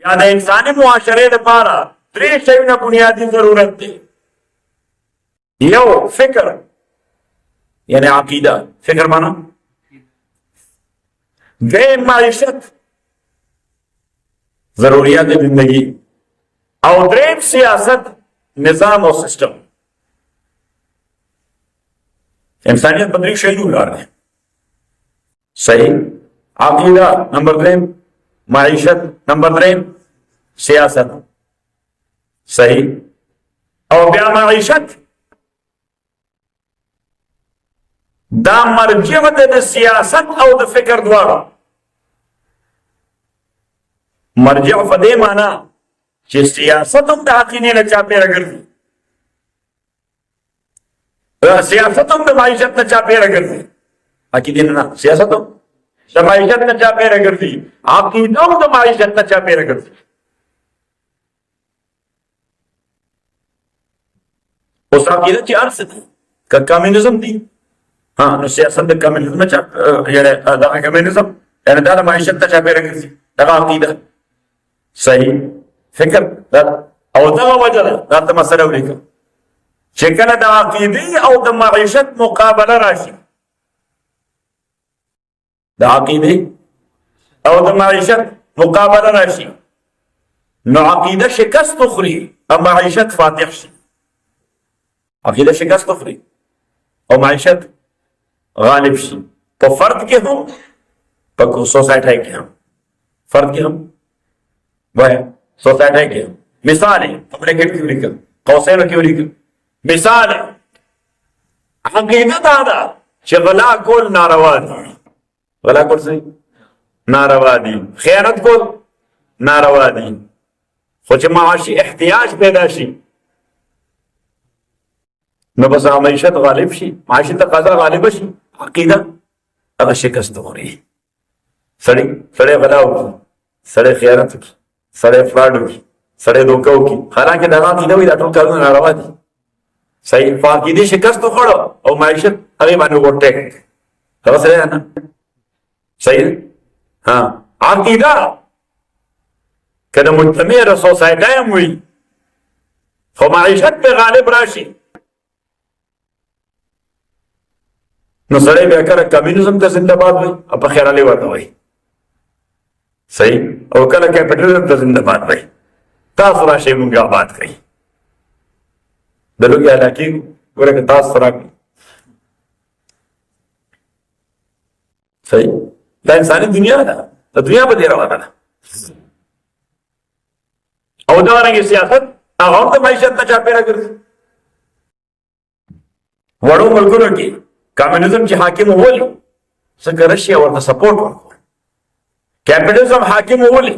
या د انساني معاشره لپاره درې شیونه بنیادی ضرورت دی. یو فکر یعنی عقیده، فکر معنا دویم معیشت ضروریات زندگی او دریم سیاست نظام او سسٹم. انسانیت بدری شیلو لار ہے. صحیح عقیدہ نمبر دریم، معیشت نمبر دریم، سیاست. صحیح او بیا معیشت دا مرجع د سیاست او د فکر دواړه. مرجع په دې معنا چې سیاست هم د عقیدې نه چاپېره ګرځي، سیاست هم د معیشت نه چاپېره ګرځي. عقیدې نه، سیاست هم د معیشت نه چاپېره ګرځي، عقیده هم د معیشت نه چاپېره ګرځي. اوس عقیده چې هر څه دي، که کمونیزم دي نو سیاست د کمونیزم نه یعنی دغه کمونیزم یعنی دا د معیشت نه چاپېره ګرځي، دغه عقیده. صحیح فکر او دغه وجه ده دا ته مسله ولیکه چې کله د عقیدې او د معیشت مقابله راشي، د عقیدې او د معیشت مقابله راشي، نو عقیده شکست تخوري او معیشت فاتح شي. عقیده شکست تخوري او معیشت غالب شي. په فرد کې هم په سوسایټي کې هم، فرد کې هم وای سوسایټي کې هم. مثال خبره کې ولیکم، قوسینو کې ولیکم. مثال عقیده دا ده چې غلا کول ناروا دي، غلا کول څه ناروا دي، خیانت کول ناروا دي، خو چې معاشي احتیاج پیدا شي نو بس معیشت غالب شي، معاشي تقاضا غالب شي، عقیده هغه شکست خوري. سړی غلا وکړي، سړی خیانت وکړي، سړی فراډ وکړي، سړی دوکه وکړي، حالانکه دا عقیده وي دا ټول کارونه ناروا دي. صحیح عقیدې شکست وخوړه او معیشت هغې باندې وګوټی هغه سړی نه. صحیح عقیده که د مجتمع د سوسایټۍ هم وي خو معیشت پې غالب راشي نو سړی بیا کله کمونیزم ته زنده باد وایي او په خیرالي ورته وایي. صحیح او کله کیپیټلیزم ته زنده باد وایي. تاسو راشئ موږ آباد کړئ. د لوږې علاقې ګوره که تاسو راکړئ. صحیح دا انساني دنیا ده، د دنیا په دې روانه ده. او دغرنګې سیاست هغه هم د معیشت نه چاپېره ګرځي. وړو ملکونو کې کمونیزم چې حاکم وولي ځکه رشیا ورته سپورټ ورکړ، کیپیټلیزم حاکم وولي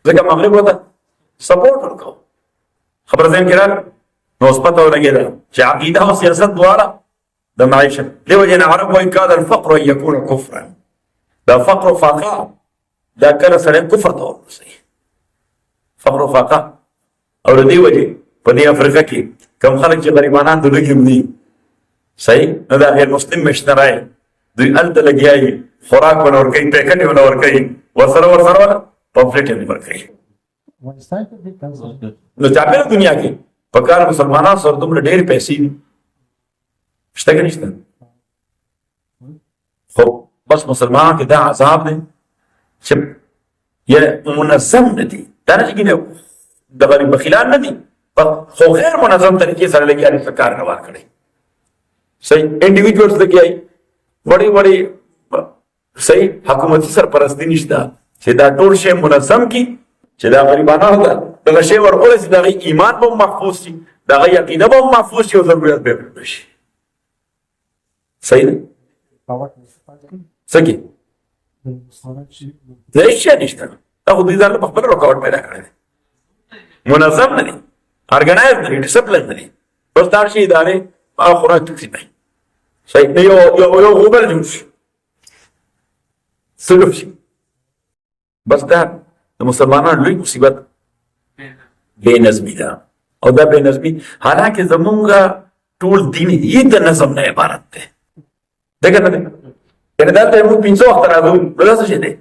ځکه مغرب ورته سپورټ ورکړ. خبره ذهن کې راغله نو اوس پته ولګېده چې عقیده او سیاست دواړه د معیشت. دې وجې نه عرب وایي کاد الفقر ان یکون کفرا. دا فقر و فاقه دا کله سړی کفر ته ورسوي، فقر و فاقه. او د دې وجې په دې افریقا کې کوم خلک چې غریبانان د لږ هم دي، صحیح نو دا غیر مسلم مشترای دوی هلته لګیا وي، خوراک ونه ورکوي، پیکټ ونه ورکوي، ورسره پمفلیټ یې ورکوي. نو چاپېره دنیا کې په کار مسلمانانو سره دومره ډېرې پیسې دي شته که نشته، خو بس مسلمانانو کې دا عذاب دی چې منظم نه دي. دا نه چې د غریب بخیلان نه دي، خو غیر منظم طریقې سره لګیا دي کار روان کړی. صحیح انډیویجولز لګیا وي، وړې وړې صحیح حکومتي سرپرستي نشته چې دا ټول شی منظم کړي چې دا غریبانو ته دغه شی ورورسي، د هغې ایمان به هم محفوظ شي، د هغې عقیده به هم محفوظ شي او ضرورت به یې پوره شي. صحیح دی څه کې د هېڅ شی نشته. دا خو دوی ځان له پخپله رکاوټ پیدا کړی دی، منظم نه دي، ارګنایز نه دي، ډسپلن نه دي. بس دا شي ادارې هغه خوراک تقسیم شي. صحیح یو غوبل جوړ شي، څه شي. بس دا د مسلمانانو لوی مصیبت بې نظمي ده. او دا بې نظمي حالانکه زمونږ ټول دین یې د نظم نه عبارت دی. ده که نه دی؟ یعنې دلته موږ 500 وخته راځو نو دا څه شی دی؟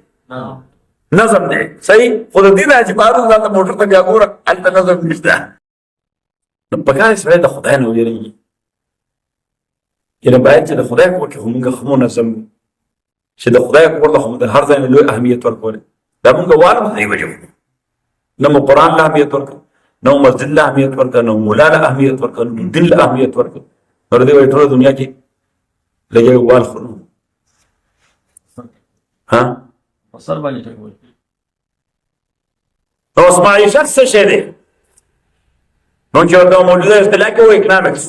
نظم دی صحیح خو د دې نه چې بهر ځان ته موټر ته بیا ګوره هلته نظم نشته نو پکار سړی د خدای نه ویرېږي یعنې باید چې د خدای کور کې خو مونږ ښه منظم وي چې د خدای کور ته خو د هر ځای نه لوی اهمیت ورکولی دا مونږ وارم د دې وجه نه مو قرآن له اهمیت ورکړه نه مو مسجد له اهمیت ورکړه نه مو ملا له اهمیت ورکړه نه دین له اهمیت ورکړه نو د دې وایي ټوله دنیا کې لږ وال خورو ها سر باندې ټکول نو اوس معیشت څه شی دی نو چې ورته موجوده اصطلاح کې وایي اکنامکس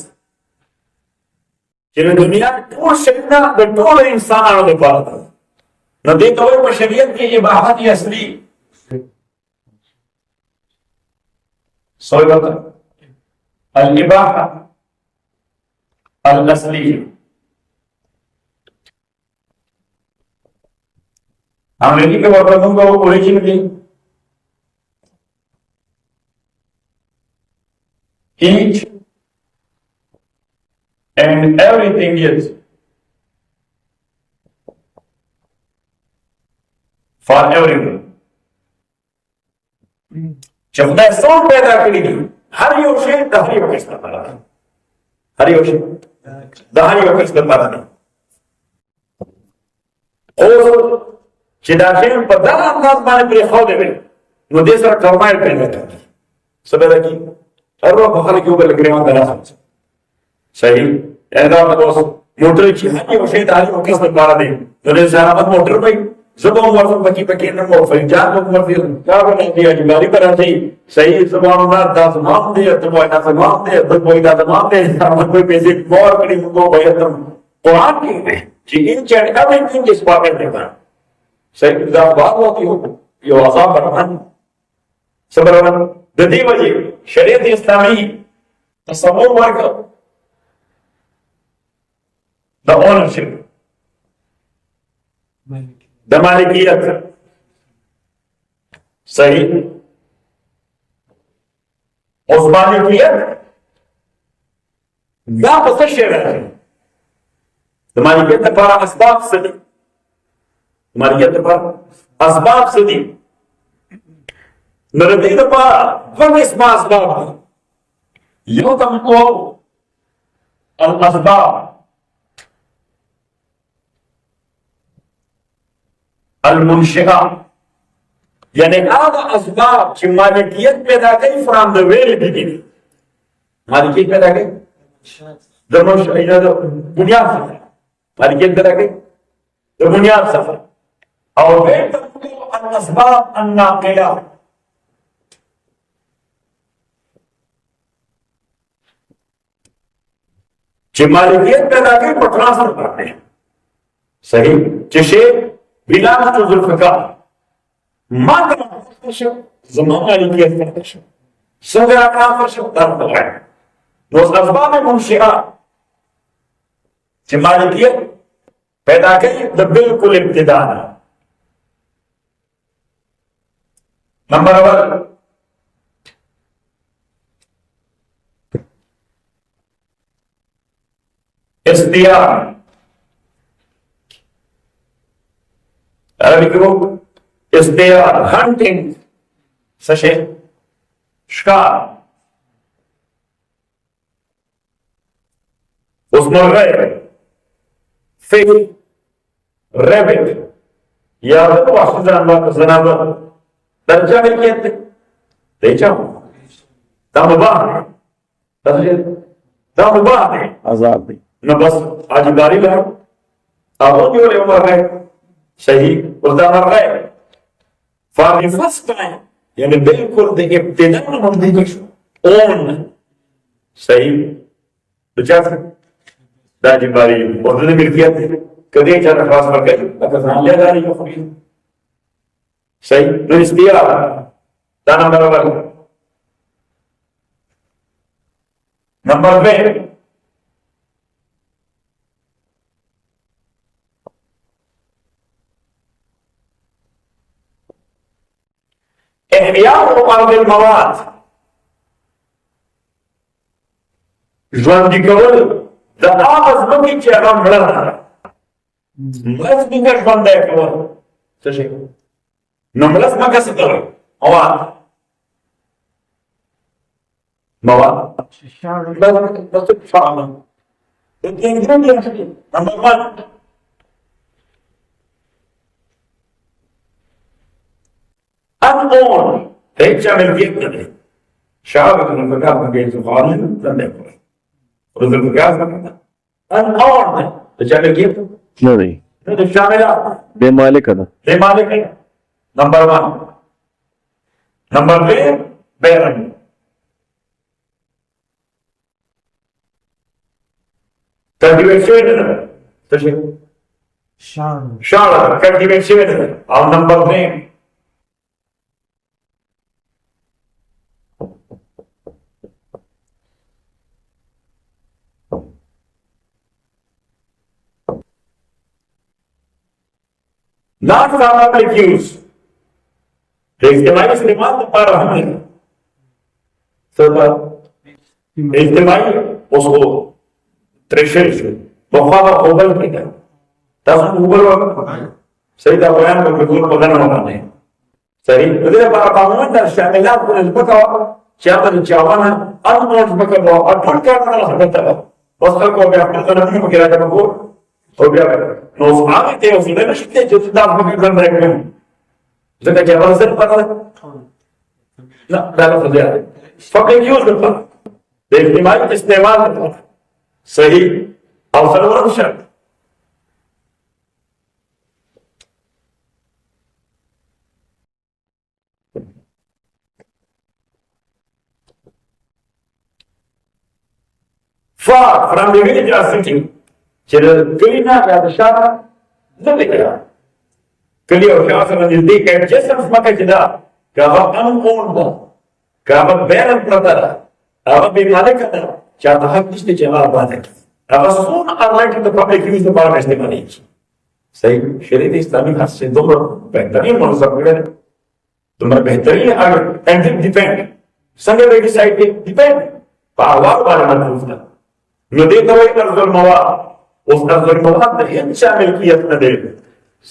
چې د دنیا ټول شیونه د ټولو انسانانو لپاره ده نو دې ته وایي په شریعت کې اباحت اصلي صحیح الاباحه الاصليه अंग्रेजी के वर्ड का ओरिजिन भी each and everything is for everyone. जब खुदा सोच पैदा करेगी हर योशे दहरी वक़्त का पारा हर योशे दहरी वक़्त का पारा और چې دا شی په دغه انداز باندې پرېښودی وي نو دې سره ټرمایل پیدا کېږي څه پیدا کېږي هر وخت به خلک یو بل ګرېوان ته راخلي صحیح دا اوس موټر چې هر یو شی د هر یو کس لپاره دی نو دې زحمت موټر وایي زه به هم ورته پکې نه م فرجان به هم ورته دا به نه دی اجباري به راځي صحیح زما الله دا زما هم دی ته وایي دا زما هم دی بل وایي دا زما هم دی هغه کوئی پیسې مور کړي موږ باید قرآن کې دی چې each and everything is for everyone صحیح دا بات ہوتی ہو یہ عذاب برحان صبران د دې وجه شریعت اسلامی تصور ورکړ د اونرشپ د مالکیت صحیح اوس مالکیت دا په څه شی راځي د مالکیت لپاره اسباب څه دي مالکیت لپاره اسباب څه دي نو د دې لپاره دوه قسمه اسباب دي یو ته وایو الاسباب المنشئه یعنی هغه اسباب چې مالکیت پیدا کوي فرام د ویری بګینی مالکیت پیدا کوي د منشئه د بنیاد څخه مالکیت پیدا کوي د بنیاد څخه او بين الاسباب الناقله چې مالکیت پیدا کوي په ترانسفر باندې صحیح چې شی بلا ذوالفقار ما شو زمان مالکیت پیدا شو څنګه راځي شو درته نو اسباب منشئه چې مالکیت پیدا کوي د بالکل ابتدا نمبر 1 اصطياد عربي کو اصطياد hunting سشے شکار اس مرغے fish rabbit یا واحد جانور جنابه درجه ملکیت دی چا دا مباح دی دا مباح دی آزاد دی نو بس اجباری له هغه یو له مرغه صحیح ورته مرغه فارغ فسق یعنی بالکل د ابتدا نه باندې شو اون صحیح بچا دا اجباری ورته ملکیت کدی چا خاص ورکړي اګه ځان له غاري یو خو صحیح نو اختیار دا نمبر 1 نمبر 2 احیاء ارض المواد ژوندي کول د هغه ځمکې چې هغه مړه ده مړه ځمکه ژوندی کول څه شی نملس ما كسر مواد بس شعر نمبر 1 unowned تعمل كده شعب الانفكاك من جيد الخارج لم يكن رز الانفكاك unowned تعمل كده नहीं الشاملة बेमालिक है ना لمالك نمبر 1 نمبر 2 بيرن cultivation شعر cultivation او نمبر 2 not for public use. اجتماعي استعمال para हमने سبب اجتماعي उसको treasure बहुत ओबल किया तब ओबल सही था बयान में बिल्कुल बदलना होना है सही इधर para कानून का शामिलात को इसबका चावल चावना अनमोल बका और फट करना लगता है उसका को भी अपने तरफ में गिरा जब वो हो गया नो आगे थे उसने ना शिकते जो दाव में कर रहे हैं जगह जवाब से पता لا لا لا فقط यूज करता इस्तेमाल इस्तेमाल सही अवसर और शर्त far from the village or city كلنا يا الشارع زي كده كلية وشاصر من الديك جسم اسمك كده كابا أنقون كابا بيرن برادر أبا بمالك كده شاطها كيش تجمع بعدك أبا soon unlike the public use the power testimony सही शरीर इस्लामी हाथ से दोनों बेहतरीन मनोरंजन करें तुम्हारे बेहतरीन अगर एंड डिपेंड संगे वेटी साइड पे डिपेंड पावर वाला मनोरंजन नदी तो एक अर्जुन मवा उस अर्जुन मवा नहीं शामिल किया अपने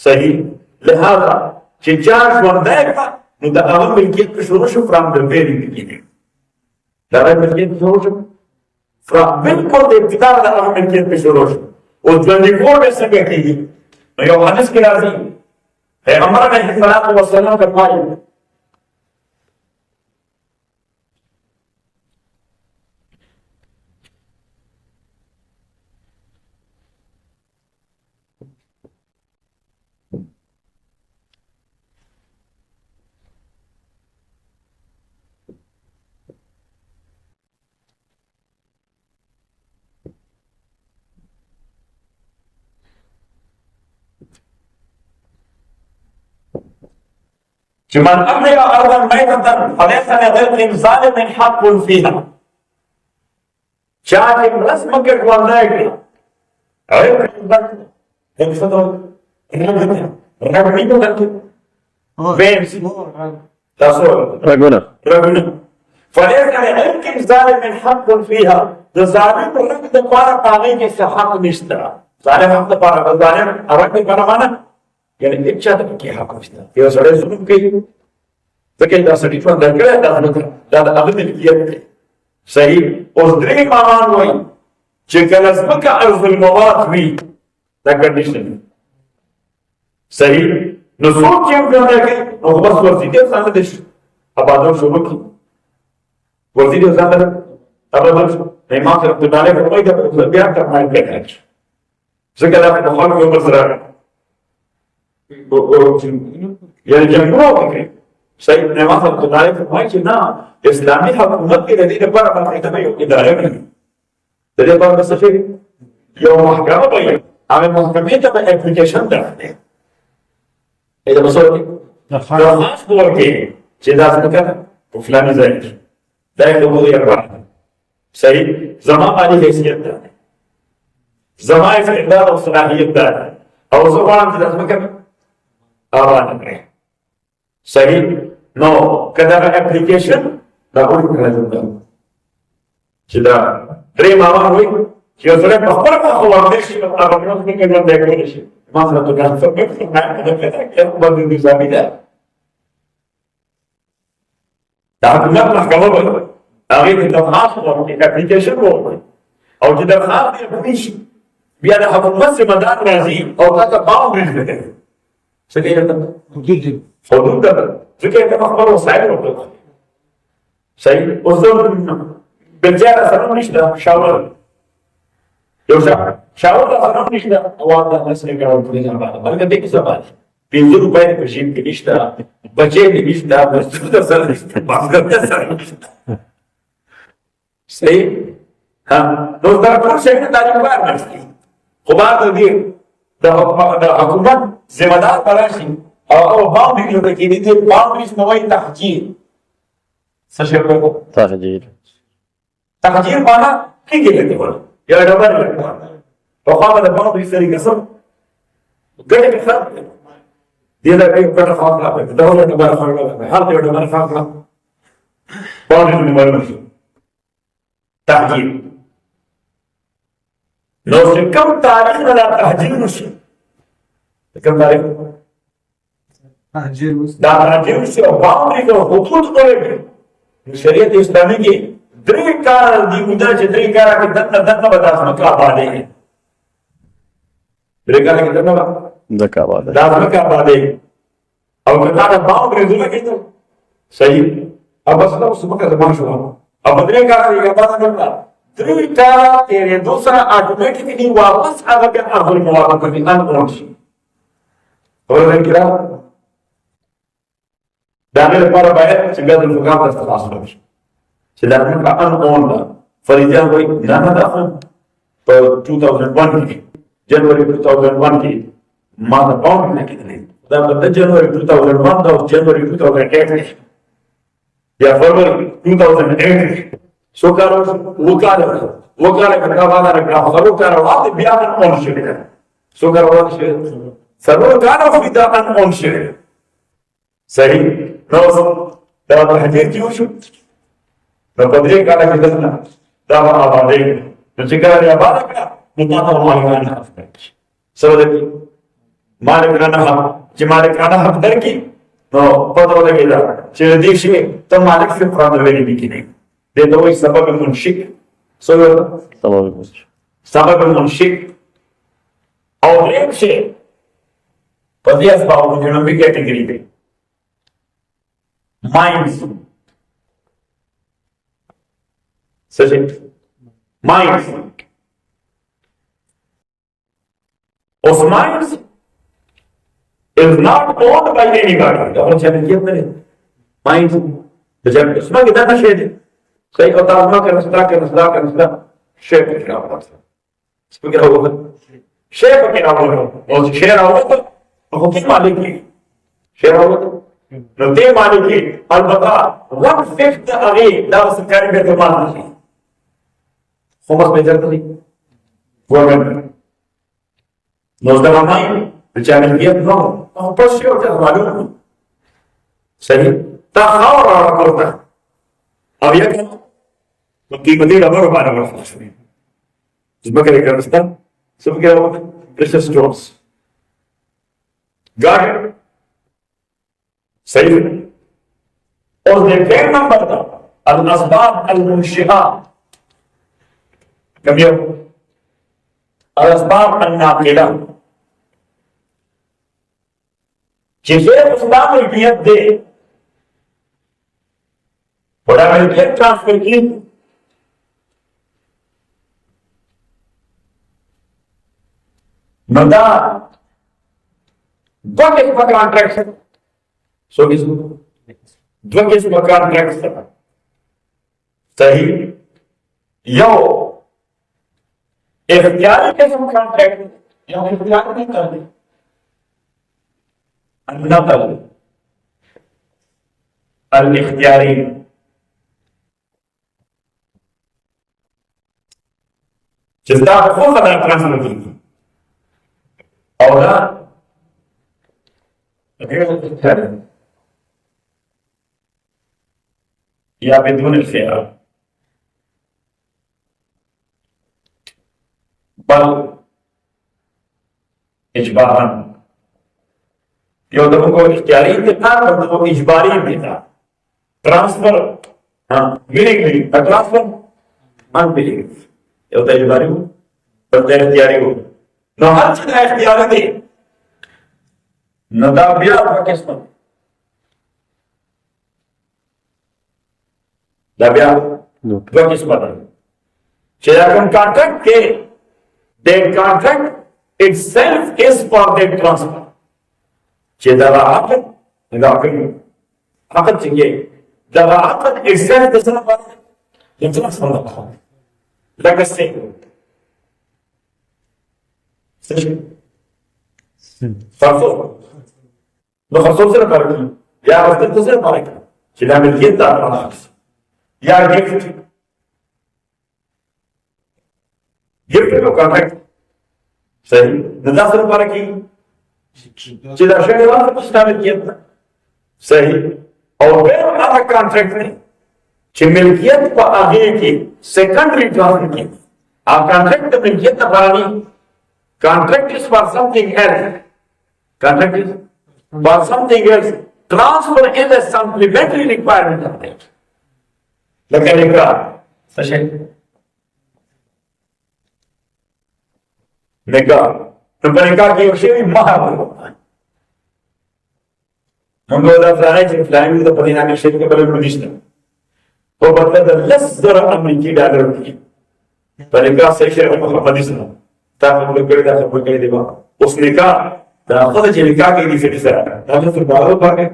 सही लिहाजा चिचार वंदेगा ندأهم ملكية بشروش from the very beginning. دأهم ملكية بشروش from بالكل ابتداء دأهم ملكية بشروش. وتبنيكور بسنجة كيه. يوحنس كرازي. هي أمرنا الصلاة والسلام كالماء. من أمر أرضا ميتة فليس لغير ظالم حق فيها. شاهد رسمك الوالدين عيب البنك انفضل رغبين لك بيمسي تصور रघुना فليس لغير ظالم حق فيها. الظالم رغب دقارة طاغي كسحق مشترى ظالم حق دقارة الظالم رغب كرمانا يعني إبشاد كي حق مشترى في وسائل الظلم كي فكيف تصريفا ذكر هذا أغلب الكيان صحيح أصدري مامان وين شكل اسمك أرض المواد في the condition صحيح نصوص كيف كنا نخبص ورزيدي وزانا دش أبادر شبكي ورزيدي وزانا أبادر نيمان سرق تنالي فرمي ده بيان كمائي بيانج شكل أخي نخال يوم بزرار يعني جمعوه كيف सही नमाज खुदाए फरमाई कि ना इस्लामी हुकूमत के नतीजे पर बाकायदा में इदारे में तेरे पास बस फिर ये महकमा भाई हमें महकमे तक एप्लीकेशन डालते हैं ये तो बसों दरखास्त बोल के चिदा से क्या फलानी जाएगी दायरे लोगों को यार बात सही जमा वाली हैसियत है जमा इसे इदार और सलाहियत है और ज़ुबान चिदा से क्या आवाज़ करें सही no kadang application dah boleh kerja sudah terima awak dia sudah bahkan awak mesti awak mesti kerja dekorasi masa tu kan sampai ada kata bagi bisa beda حکومت محکمه وایي هغې ته درخواست ورکړي اپلیکیشن ورکړي او چې درخواست یې پوره شي بیا د حکومت ذمه دار راځي او تا ته باونډري ښکاره څه کوي حدود ده ځکه یې ته خپل وسایل ورکړي صحیح اوس زه بلجیا سره نشته شاور یو شاور سره نشته او دا مسله کوي په دې باندې بلکې دې کې څه باندې 5 روپۍ په جیب کې نشته بچې دې نشته مسجد سره نشته بازګر سره نشته صحیح ها نو دا ټول شي ته تعلیم ورکړي خو بعد دې د حکومت ذمہ دار راشي او باندې کې دې باندې نوې تحقیق څه شي په تحقیق معنا کې کېږي یا ډبر په خوا د باندې سری قسم ګټه کې فرق دی دا کې په خوا دا ډول ډبر خړل هر ډول ډبر خړل باندې نمبر تحقیق نو څنګه تاریخ نه تحقیق نشي کوم تاریخ دا تحقیق شو باندې کو حقوق کوي شریعت اسلامی کې درې کار دی مونږ چې درې کار کې دنه بداس مکه آبادې درې کار کې دنه ځکه آباد دا مکه آبادې او کله دا باندې زونه کېدو صحیح अब बस ना सुबह का जमाना शुरू अब बदले का ये पता नहीं درې کار تیرې دوسرا ऑटोमेटिकली वापस هغه بیا خپل موافقه کوي ان اونشي ورته کړه دا نه لپاره باید چې ګډ فقام استخلاص وشي چې دا موږ ان اون دا فریضه وي نه نه دا په 2001 کې جنوري 2001 کې ما دا باور نه کېدلی دا په جنوري 2001 دا جنوري 2008 یا فروری 2008 سو کارو وکاله کړه واده کړه هغه کارو واده بیا ان اون شي سو کارو شي سرور کارو فدا ان اون شي صحیح نو دا په حدیث کې وشو نو په دې کار کې دنه دا آبادې نو چې کار یې آباد کړه نو تاسو مالکانه سره دې مالکانه چې مالکانه حق درکې نو پته ولګی دا چې دې شي ته مالک څخه قرآن ویلي دي کې نه دې دوی سبب منشک سبب منشک او دریم شي په دې اسباب باندې نو به کېټګری دی minds such minds of minds is not owned by anybody the whole chapter give me minds the chapter اسمه كده ده شيء صحيح او تعالى ما كان نسلا شيء كده اسمه كده هو شيء كده هو شيء هو كيف مالك شيء هو نو دې معنی کې البته 1/5 هغه دا سرکاري بیت المال دی خو مخ به ځکه دی ورته نو دا معنی چې امنیت نو او پس یو ځای معلوم صحیح تا خاور راکړه او یا نو کې په دې ډول باندې ورسېږي زما کې راځه څه فکر وکړه پرشس جونز got it صحیح اور دیکھیں نمبر تھا الاسباب المنشئات کبھی الاسباب الناقلہ جسے اسباب ملکیت دے بڑا ملکیت ٹرانسفر کی ندا دو قسم کا کانٹریکٹ So is dua kism contracts صحیح یو اختیاری قسم کانٹریکٹ یو اختیار نہیں کرتے النقل الاختیاری جزدہ خوب قدر ٹرانسفر کی اولا غیر اختیاری یا بدون الخيار بل اجبارا یو دغه اختیاري انتقال او دغه اجباري انتقال transfer willingly, a transfer unwillingly. ये होता है इजबारी हो, होता है इख्तियारी हो। न हर चीज इख्तियारी दे, न दाबिया किस्मत, दाबिया किस्मत। Sheraton contract के that contract itself is for that transfer. Sheraton عقد إذا عقد चाहिए the عقد itself doesn't apply the transfer. Like I say, خرصوص بخصوص الفرق يا رفض تصير طريقة شيء من جدا على يا جفت جفت له كونتراكت صحيح ندخل فرقي كذا شيء لا تستعمل جدا صحيح और फिर हमारा कॉन्ट्रैक्ट में मिल्कियत पर आगे की सेकेंडरी ट्रांसफर की आप कॉन्ट्रैक्ट मिल्कियत बनानी contract is for something else contract is for something else transfer is a supplementary requirement of that लेकिन का सही निकाह तो निकाह की विषय महान منذ فلانية فلانية إذا بدينا من شيء قبل المدينة هو بدل لسر أمريكي دولار فنكاح سيشير المدينة تاخذ ملكي داخل ملكي دماغ उस निकाह दाखिल जिनका के लिए फिर से दाखिल फिर बाहर पाके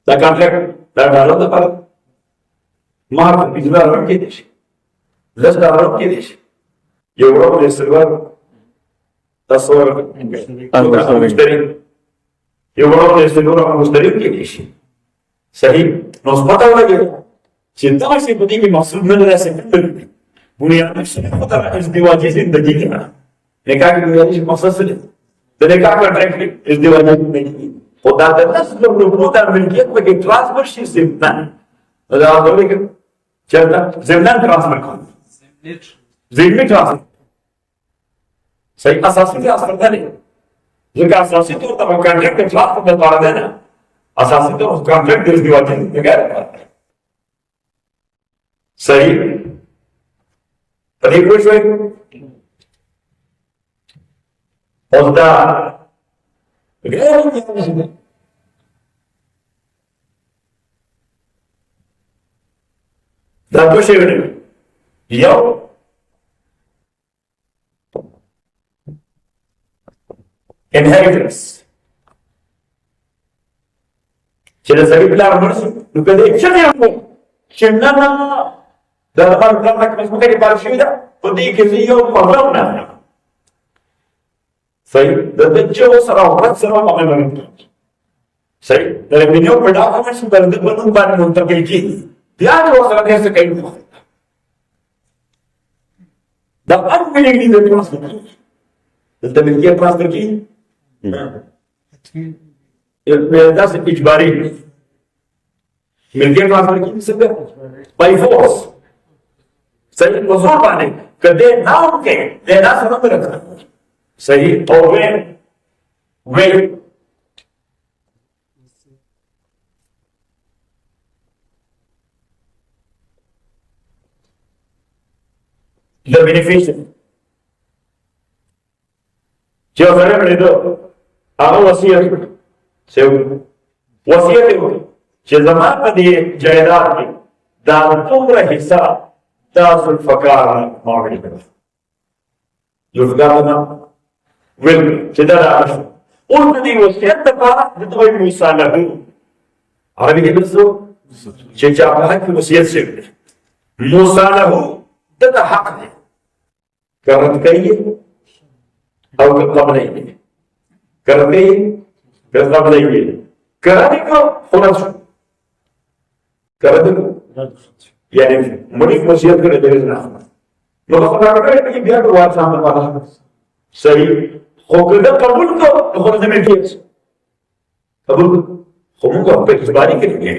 दा कॉन्ट्रैक्ट दा डालो दा पर मार बिजला रख के देश लस दा रख के देश यूरोप ने सिल्वर تصور المشتري يوروب يستدور على المشتري كيش صحيح نصبت ولا كده चिंता से पति की मकसद में ऐसे बुनियाद में पता है इज़्दिवाज जिंदगी का निकाह की बुनियादी मकसद से तो निकाह का ट्रैक इज़्दिवाज नहीं होता है ना सब लोग होता है मिल्कियत में ट्रांसफर शी जिम्ना तो आप बोलेंगे चलता जिम्ना ट्रांसफर कौन जिम्मी ट्रांसफर सही असासी ट्रांसफर था नहीं जिनका असासी तौर पर कॉन्ट्रैक्ट ट्रांसफर में तोड़ देना असासी तौर पर कॉन्ट्रैक्ट इज़्दिवाज वगैरह सही पति खुश हुए होता खुश यो inheritance चले सभी प्लान वर्ष नुकते एक्शन है हमको चिन्ना ना dalam program sebagai di Palestina, putih kesiyo pembangunan. Saya dari jauh serawat pembangunan. Saya dari beliau berdakwah sebagai penumpang untuk kerja. Dia jauh sebagai sekali. Dan apa yang dia transfer? Tetapi dia transfer ki, itu adalah ijbari. Milkian transfer ki sebab by force. सही वसूल पाने कदे ना उनके लेना समझ रखा सही और वे the beneficiary जो हमारे बड़े तो आगे वसीयत से वसीयत है जो ज़मान पर दिए जायदाद की दान तुमरा हिस्सा ताज़ الفقار मार्केट में जो फकार ना विल चिदार आश उन दी वसीयत का जितने मिसाल है अरबी के बिल्सो चेचा है कि वसीयत से मिसाल है तथा हक है करत करिए और कब नहीं करते कब नहीं करने को होना कर दो यानी बड़ी वसीयत करे देर ना लोग अपना करते हैं कि बिहार को वार सामने वाला सही होकर कबूल को होने में किया कबूल हम को अपने इजबारी के लिए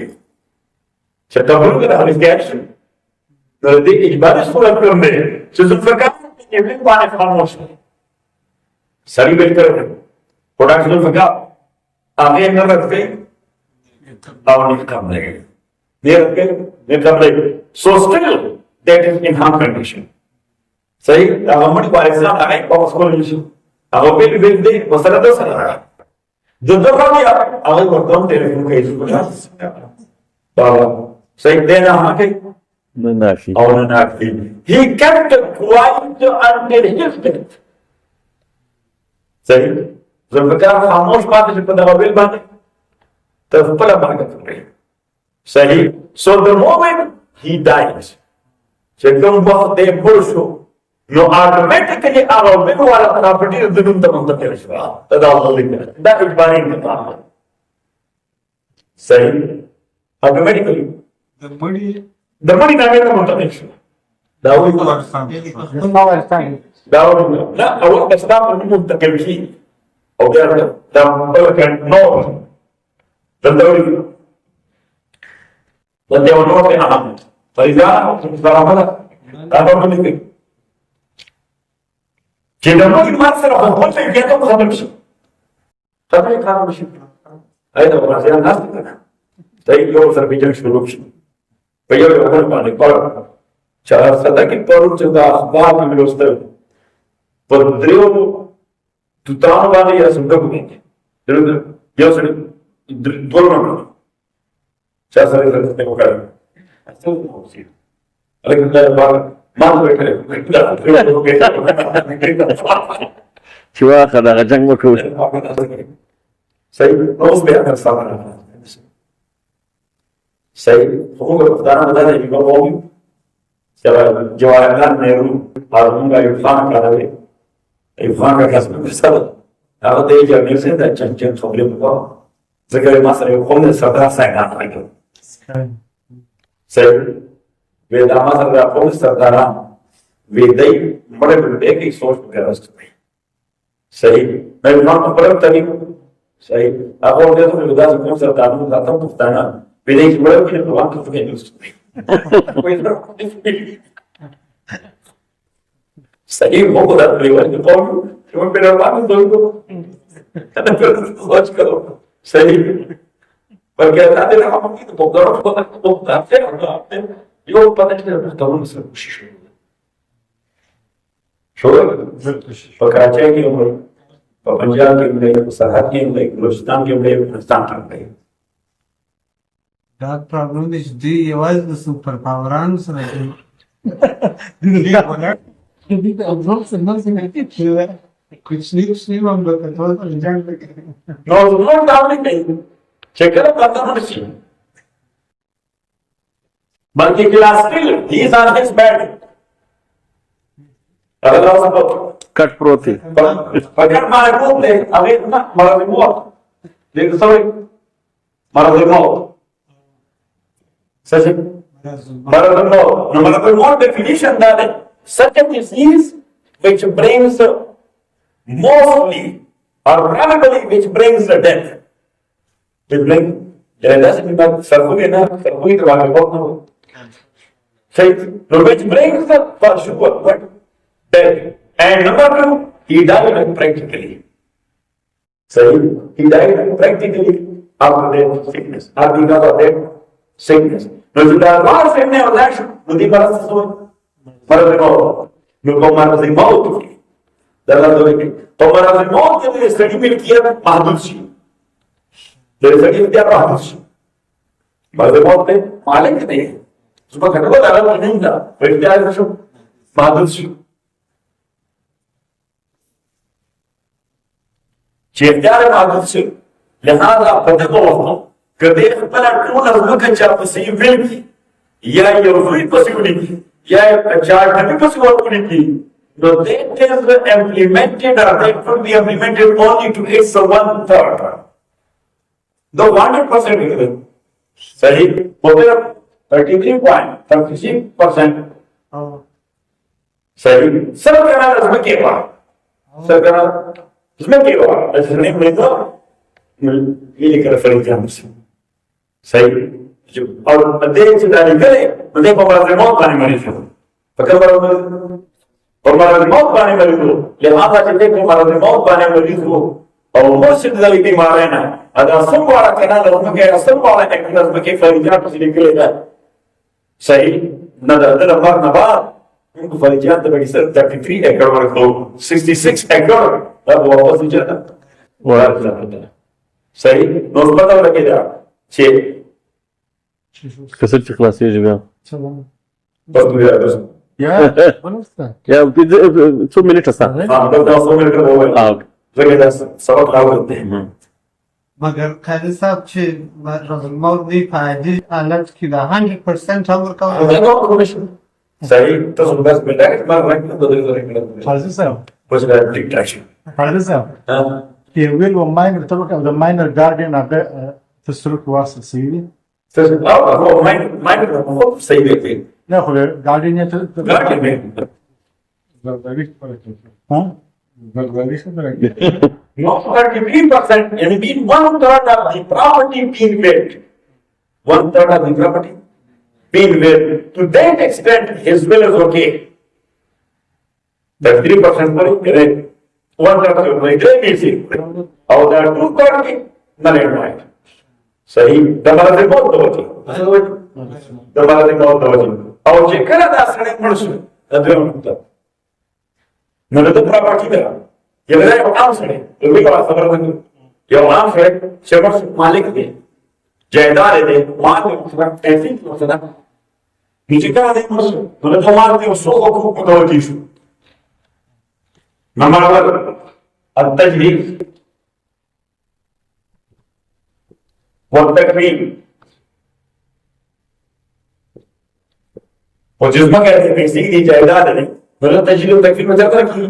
जब कबूल का हम इसके एक्शन नजदीक इजबारी सूरत में जुल्फकार के लिए पाने खामोश सही बेहतर है प्रोडक्शन फका आगे न रखते Our income rate. So still that is in harm condition. सही हमारी पारिश्रम लगाई पास को नहीं अगर बिल बिल दे वसरा तो सरा जो तो कर दिया अगर वर्तमान टेलीफोन का इशू बना बाबा सही देना हाँ के Menafi. और ना he kept quiet until his death. सही जब बेचारा खामोश बात जब पता बिल बने तब पला मार कर रहे सही so the moment he dies जब बहुत देर पुरुषो no automatically our bill वाला property दुनिया तमाम तक है तदाल that is buying the property सही automatically the money ना मेरा मतलब नहीं दाऊद لا أول بس دام المنتج فيه أو ده كان نور ده دوري ده نور في عام فإذا ضربنا أنا بقول كده ممكن ما تصير هو في جهة مخالفة طبعا كلام مش هذا هو مثلا الناس طيب يوم صار بيجي مش بلوكش بيجي يقول ما نقدر شهر سنة كي بارو جدا أخبار من الوسط بدريو تطعن وانا يا سندك مين ده يا سند دول ما شهر سنة كي بكرة لكن لا بار ما شو آخر هذا جنگ مكروه. سيد نوز بيعمل صبر سيد هو بختار هذا اللي بقوله جواب جوابنا نيرو هارون يفهم كذا يفهم كذا بس هذا ده يجي من سنة جنجن خبري بقى ذكر ما سر يقوم السردار سعيان عليه سيد वेदा मात्र कौन सरदारा वेदाई बड़े बड़े की सोच पर रस्त में सही मैं वहां तो परम तरीक सही अब वो देखो वेदा से कौन सरदार में जाता हूं पुछताना वेदा की बड़े की तो वहां तो कहीं नहीं सही वो बोला लेवल के कौन तुम पे रवान दो को सोच करो सही पर क्या था ना हम की तो बहुत आपसे يوم بدأت تدورون سر وش شو فكرتين يوم فبنجاب يوم ليه وسرحات يوم ليه بلوچستان يوم ليه افغانستان يوم ليه That problem is the was the superpower answer. कुछ नहीं हम लोग का थोड़ा सा जान लगे no डाउन नहीं चेक करो पता नहीं बल्कि class still these are his bad अगर आप सब Cut proti. अगर मारे को ले अभी ना मरा भी हुआ देख सभी मरा भी हुआ सच मरा भी हुआ no मरा भी हुआ definition that such a disease which brings mostly or primarily which brings death which brings death मतलब सर्वों ना सर्वों ही तो वाले बहुत ना Say, no, which brings the first what? Death. And number two, he died practically. Say, he died practically after that sickness. After because of that sickness. No, if there was any of that, no, the maras so, maras no, no, maras the mouth. That's the way. तो maras the mouth के लिए study में किया है महादुर्शी. तो study में क्या महादुर्शी? maras the mouth पे मालिक नहीं है. सुबह घटको दाला नहीं था फिर क्या है शो मादुर्शी चेतार मादुर्शी लिहाजा पदको कदे पला टून रुक चाप से विल या युवी पॉसिबिलिटी या चार कभी possibility no that is implemented or that could be implemented only to its 1/3 the 100% सही बोले 33.36% सही सब करना इसमें क्या हुआ सब करना इसमें क्या हुआ ऐसे नहीं तो ये लेकर फैल गया मुझसे सही जो और मध्य से डाली करे मध्य पर हमारा रिमोट पानी मरी थी पकड़ पर हमारा रिमोट पानी मरी थी लिहाजा चलते को हमारा रिमोट पानी मरी थी او مرشد دلی بیمار ہے نا ادا اصل والا کنا لوگ کے اصل والا ایکٹرز میں کے فرجات سے نکلے گا صحیح نہ در مر نہ بعد ان کو فرجات بڑی سر 33 ایکڑ ورکو 66 ایکڑ اب واپس جانا صحیح نو پتہ لگے دا چھ كسرت خلاص يا جماعة. بس Ya, basta. يا بدي 2 minutes صح. हाँ तो 10 मिनट का हो गया जगह सबक लाभ होते हैं मगर खाली साहब छे मौदी फायदे अलर्ट की 100% हम का सही तो सुबह से मिला है बार रख दो दो Fazla साहब कुछ का डिक्टेशन Fazla साहब que will o minor toca the minor guardian abe تسرق واصل سيدي तो هو ما सही व्यक्ति ناخذ guardian ya لكن में ها Bangladesh में not 33% and been 1/3 of the property being paid 1/3 of the property being paid to that extent his will is okay that 3% for it 1/3 of the day is it or that 2/3 not right सही दबाव से बहुत होती दबाव से बहुत होती और जेकर दासने मनुष्य अध्ययन होता नंतर तो प्रॉपर्टी मेरा ये मेरा काम से तो भी बात समझ में ये नाम से शेयर मालिक है जायदाद है वहां पे उसका ऐसी होता है नीचे का है मनुष्य तो हमारे को सो को पता होती है नंबर 1 التجهيز والتكريم وجزء ما कहते हैं सीधी जायदाद है मतलब तजलील और तकरीम में ज्यादा की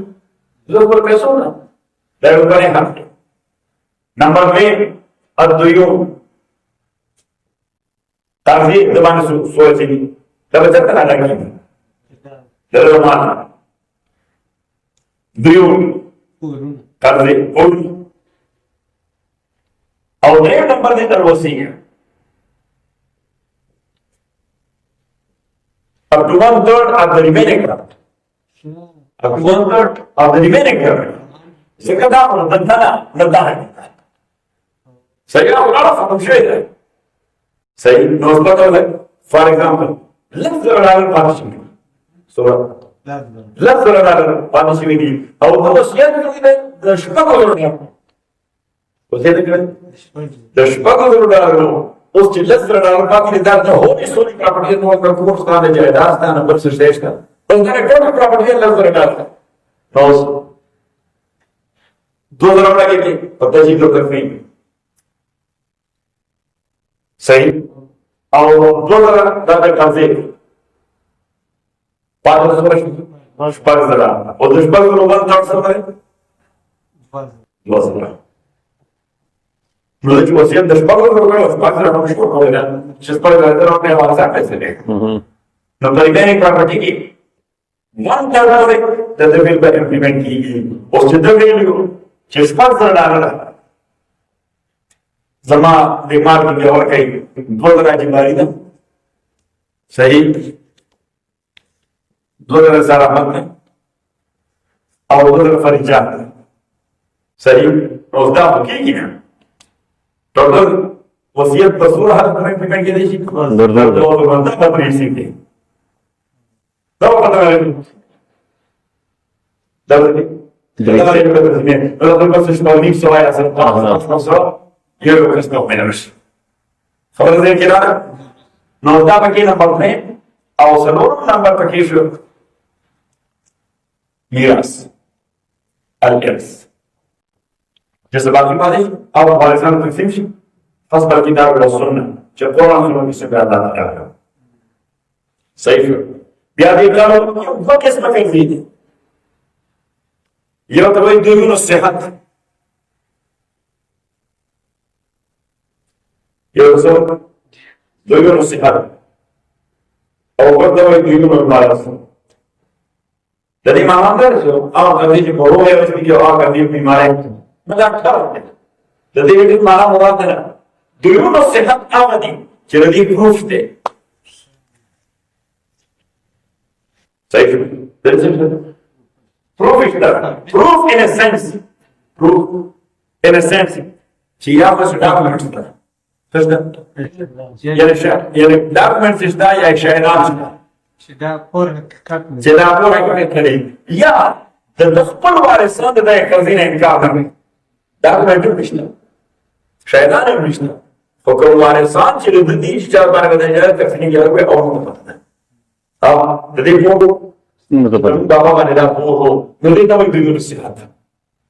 लोग पर पैसों ना लेकिन बने हम नंबर 2 الديون تعزيز زمان سوالتي لا بتذكر على كلمة لا زمان ديون تعزيز قول और नए नंबर में तरवसी है up to 1/3 of the remaining property up to 1/3 of the remaining property sekada nandana nandana सही आप बड़ा फंक्शन है सही नोट है for example left dollar partition so left dollar partition और तो शेयर में शुक्र करो उसे ده شپږ ډالرو اوس چې لس ډالر پاتې دي دا ته هو هیڅ پراپرټي نو پر کوم څه نه جایداد ستاسو نمبر څه شته او دا ټول پراپرټي لس ډالر نو 2000 لګي پته چې لوکر فی صحیح او 2000 دا د قرضې پاتې څه شپږ ډالر او د شپږ ډالر باندې څه دی 2000 No, digo, si el despago de los pájaros no me acuerdo, si es para el no me va a hacer ese. No te diré que para ti, one dollar that they will be implementing, or to the value, just for the Zama, the market, the work, $2 की बारी था, सही, $2 सारा मत है, और $2 फरीजा, सही, रोज़दा होगी क्या? टोटल वसीयत बसूर हर तरह में पेमेंट के लिए तो बनता है प्रीसिंग के तो पता है तो बस इसको नहीं सवाल आ सकता है ये लोग इसको मेनर्स खबर दे के ना नोटा पकी नंबर में और सलोर नंबर पकी जो मीरास अल्केस जैसे बाकी बातें अब हमारे साथ तकसीम शी फसल किताब और सुन्ना जब कुरान सुनो किसे बयान लाना है सही है बियादी करो वो किस में कहीं दी ये तो वही दुनिया सेहत ये तो दुनिया सेहत और वो तो वही दुनिया मालूम jadi mahamdar jo आप कभी जो बड़ो है उसकी जो आप कभी बीमारी मतलब jadi itu malah mengatakan dulu nasihat awadi jadi proof deh saya proof is that proof in a sense proof in a sense چې یا خو ډاکومنټس ده یعنی ډاکومنټس شته یا شاهدان شته چې دا پور حقیقت نه چې دا پور حقیقت لري یا د خپل وارثانو د خزینه انکار نه کوي ډاکومنټ نشته شاهدان هم نشته خو کوم وارثان چې د دې چې باندې د اجازه تقسیم کوي او نه پته او د دې په دا باندې دا په نو دې ته وایي د صحت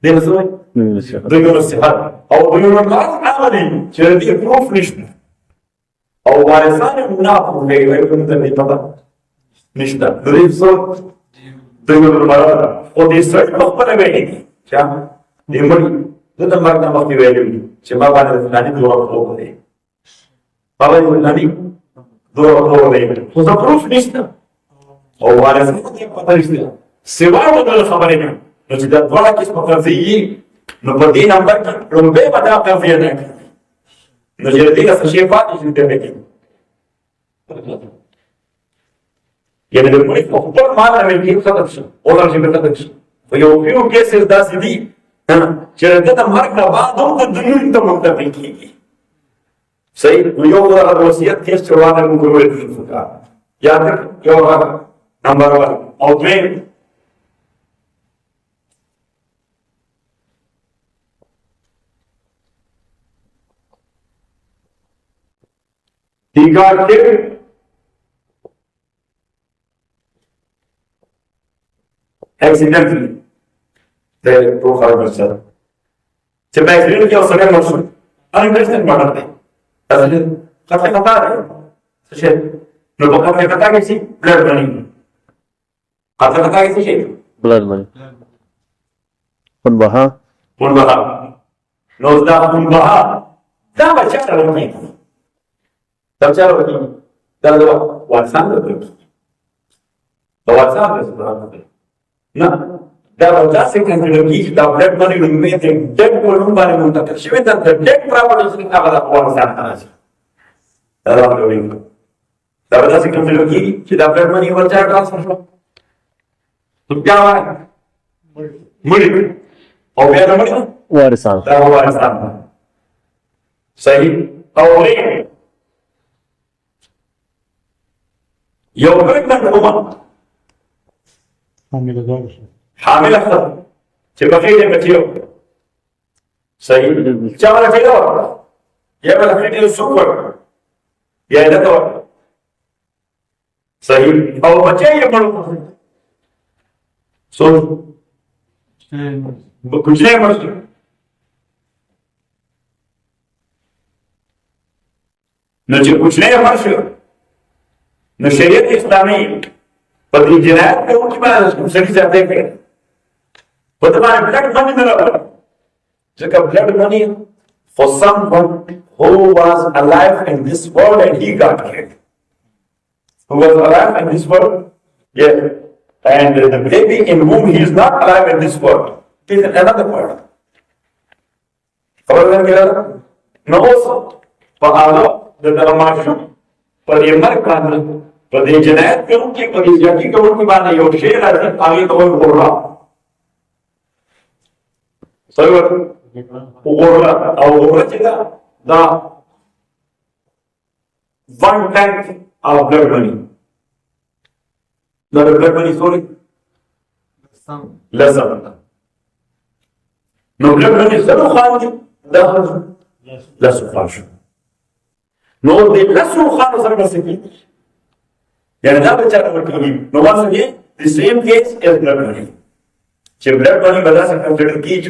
دې څه وایي د صحت او د یو مراد عملي چې دې پروف نشته او وارثان هم نه پوهیږي وایي په دې پته نشته د دې څه د یو مراد او دې څه په خپل وایي چې دې مړ د مرګ نه مخکې ویلي چې ما باندې فلاني دوه وکړي بابا یې فلاني دوه وکړي خو دا پروف نشته او وارثان ته پته نشته سوا د خبرې نه نو چې دا دواړه کیسه په قضیې نو په دې نمبر کې لومبه به دا قضیه نه نو چې دې څه شی پاتې شي ته کې یعنی د مړي په خپل مال نه کې ختم شو او لږ به ختم شو او یو فیو کیسز داسې دي چې د مرګ نه بعد هم د دنیا ته منتقل کیږي صحیح نو یو د وصیت کیس چروانه موږ ورته څنګه یاد یو نمبر 1 او دویم he got killed accidentally the profile person जब मैं एक्सीडेंट किया उसने मौसम अनइंटेंशनल मर्डर थे असल खतरे खता है सच्चे नो बका के खता कैसी ब्लड रनिंग खतरे खता कैसी शेख blood money Punbaha नौजदा पुनबहा दा बच्चा रही तब चार बच्ची दा वाटसान रही तो वाटसान रही ना दा बच्चा से कंसिडर की दा ब्लड मनी में थे डेड को रूम बारे में तक शिविर तक डेड प्रॉपर्टी का बता वाटसान था दा लोडिंग दा बच्चा से कंसिडर की कि दा ब्लड मनी बच्चा ट्रांसफर तो क्या हुआ मुड़ी और क्या मुड़ी Warisan दा वाटसान सही और يوم pregnant woman حامل أخطر تبقى خير بتيو صحيح جامعة تيو يا بلا خير السكر يا دكتور صحيح أو بچے يمرو سو कुछ नहीं मर न जो कुछ नहीं मर न शरीयत इस्लामी पति जनायत पे उनकी बात सही जाते हैं but my blood money मेरा जब blood money for someone who was alive in this world and he got killed who was alive in this world yeah and the baby in whom he is not alive in this world is in another world और मेरा न also पर आलो the माशूक पर ये मर कांड पर ये जनायत पे उनकी पर ये जकी के उनकी बात नहीं हो शेर है आगे तो वो बोल रहा सही बात वो बोल रहा और वो बोल चला the 1/10 of blood money the blood money sorry lesser no blood money zero kharaj the lesser kharaj no the lesser kharaj zero sekhi يعني ده بتاع الكريم نوصل ايه the same case as blood money. blood money بدأ سنتر كي